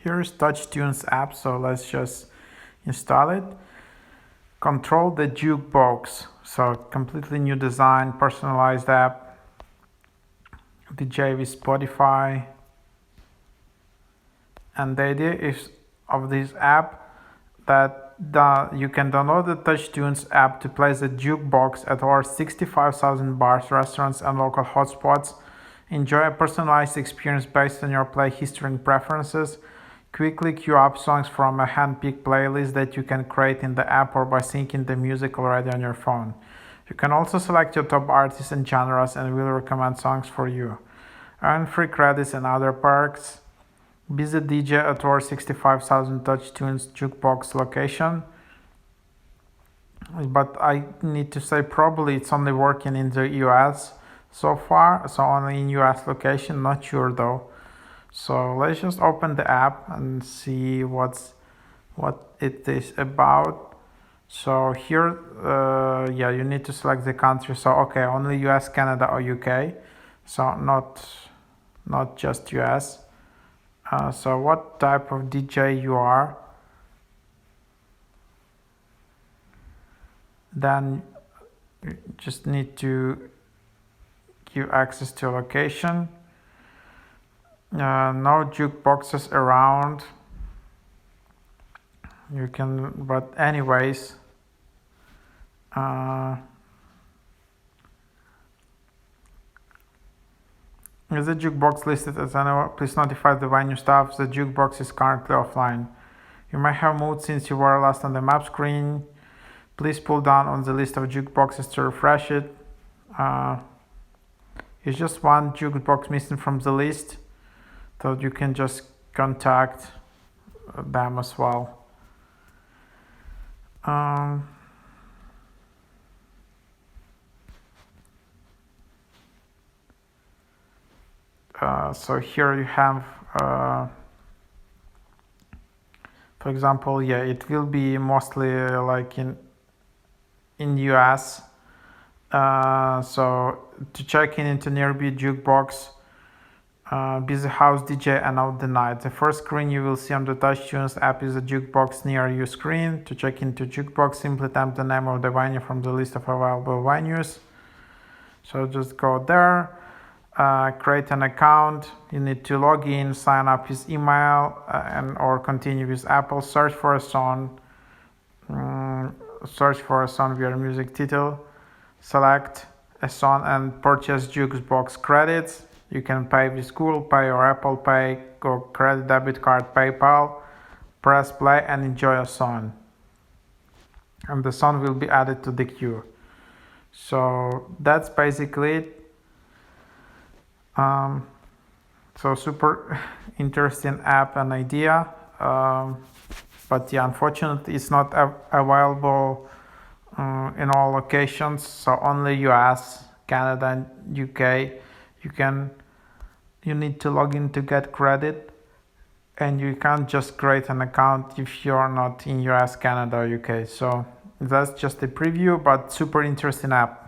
Here is TouchTunes app, so let's just install it. Control the jukebox, so completely new design, personalized app. DJ with Spotify. And the idea is of this app that you can download the TouchTunes app to play the jukebox at over 65,000 bars, restaurants, and local hotspots. Enjoy a personalized experience based on your play history and preferences. Quickly queue up songs from a hand-picked playlist that you can create in the app or by syncing the music already on your phone. You can also select your top artists and genres and will recommend songs for you. Earn free credits and other perks. Be the DJ at our 65,000 TouchTunes jukebox location. But I need to say probably it's only working in the US so far, so only in US location, not sure though. So let's just open the app and see what it is about. So here, yeah, you need to select the country. So okay, only US, Canada, or UK. So not just US. So what type of DJ you are. Then you just need to give access to location. No jukeboxes around. You can, but anyways, is the jukebox listed as anywhere? Please notify the venue staff the jukebox is currently offline. You may have moved since you were last on the map screen. Please pull down on the list of jukeboxes to refresh it. It's just one jukebox missing from the list, so you can just contact them as well. So here you have, for example, yeah, it will be mostly like in US. So to check in into nearby jukebox, be the house DJ and out the night. The first screen you will see on the TouchTunes app is a jukebox near you screen. To check into jukebox, simply type the name of the venue from the list of available venues. So just go there, create an account. You need to log in, sign up with email, and or continue with Apple. Search for a song. Search for a song via music title. Select a song and purchase jukebox credits. You can pay with Google Pay or Apple Pay, or credit, debit card, PayPal. Press play and enjoy a song. And the song will be added to the queue. So that's basically it. So super interesting app and idea. But yeah, unfortunately, it's not available in all locations. So only US, Canada, and UK. You need to log in to get credit, and you can't just create an account if you're not in US, Canada, or UK. So that's just a preview, but super interesting app.